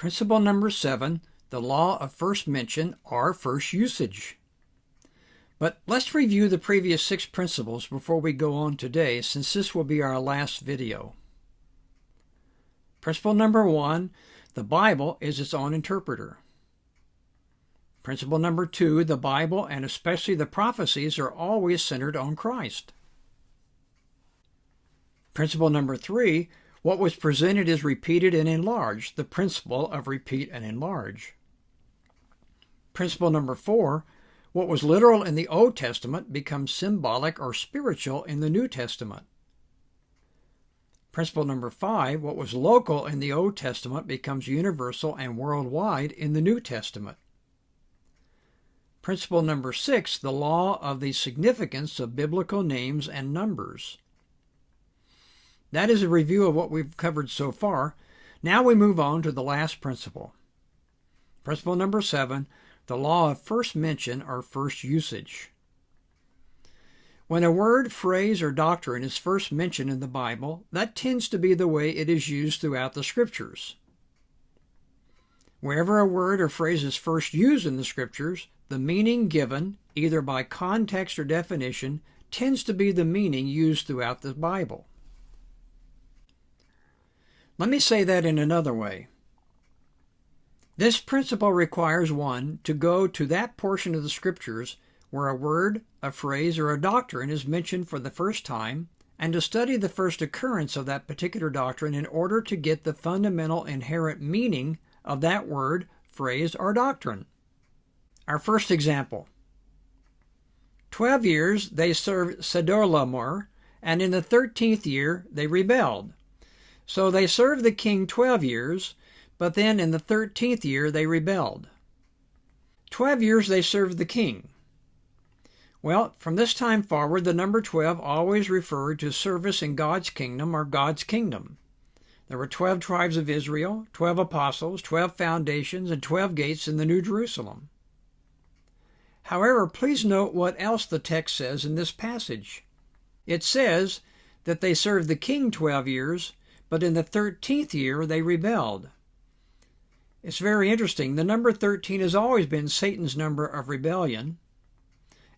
Principle number 7, the law of first mention or first usage. But let's review the previous 6 principles before we go on today, since this will be our last video. Principle number 1, the Bible is its own interpreter. Principle number 2, the Bible and especially the prophecies are always centered on Christ. Principle number 3, what was presented is repeated and enlarged, the principle of repeat and enlarge. Principle number 4, what was literal in the Old Testament becomes symbolic or spiritual in the New Testament. Principle number 5, what was local in the Old Testament becomes universal and worldwide in the New Testament. Principle number 6, the law of the significance of biblical names and numbers. That is a review of what we've covered so far. Now we move on to the last principle. Principle number 7, the law of first mention or first usage. When a word, phrase, or doctrine is first mentioned in the Bible, that tends to be the way it is used throughout the Scriptures. Wherever a word or phrase is first used in the Scriptures, the meaning given, either by context or definition, tends to be the meaning used throughout the Bible. Let me say that in another way. This principle requires one to go to that portion of the Scriptures where a word, a phrase, or a doctrine is mentioned for the first time, and to study the first occurrence of that particular doctrine in order to get the fundamental inherent meaning of that word, phrase, or doctrine. Our first example. 12 years they served Chedorlaomer, and in the 13th year they rebelled. So they served the king 12 years, but then in the 13th year they rebelled. 12 years they served the king. Well, from this time forward, the number 12 always referred to service in God's kingdom or God's kingdom. There were 12 tribes of Israel, 12 apostles, 12 foundations, and 12 gates in the New Jerusalem. However, please note what else the text says in this passage. It says that they served the king 12 years, but in the 13th year they rebelled. It's very interesting. The number 13 has always been Satan's number of rebellion,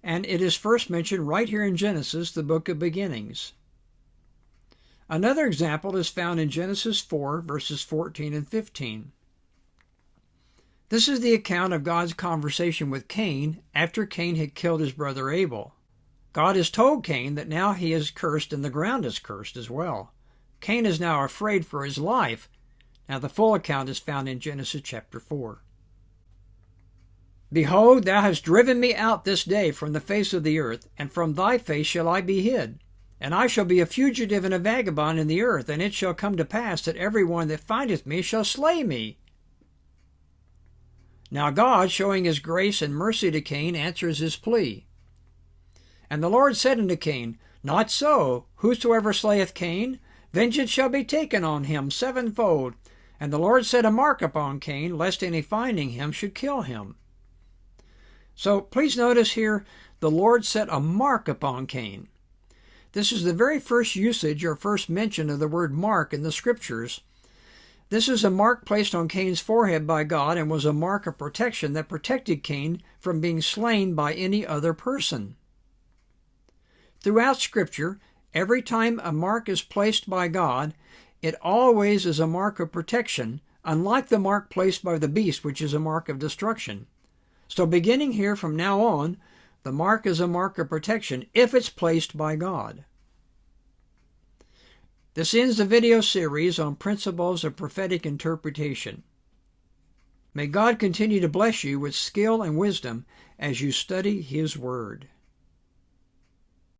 and it is first mentioned right here in Genesis, the book of beginnings. Another example is found in Genesis 4, verses 14 and 15. This is the account of God's conversation with Cain after Cain had killed his brother Abel. God has told Cain that now he is cursed and the ground is cursed as well. Cain is now afraid for his life. Now the full account is found in Genesis chapter 4. Behold, thou hast driven me out this day from the face of the earth, and from thy face shall I be hid. And I shall be a fugitive and a vagabond in the earth, and it shall come to pass that every one that findeth me shall slay me. Now God, showing his grace and mercy to Cain, answers his plea. And the Lord said unto Cain, Not so, whosoever slayeth Cain, vengeance shall be taken on him sevenfold. And the Lord set a mark upon Cain, lest any finding him should kill him. So please notice here, the Lord set a mark upon Cain. This is the very first usage or first mention of the word mark in the Scriptures. This is a mark placed on Cain's forehead by God and was a mark of protection that protected Cain from being slain by any other person. Throughout Scripture, every time a mark is placed by God, it always is a mark of protection, unlike the mark placed by the beast, which is a mark of destruction. So beginning here from now on, the mark is a mark of protection if it's placed by God. This ends the video series on principles of prophetic interpretation. May God continue to bless you with skill and wisdom as you study His Word.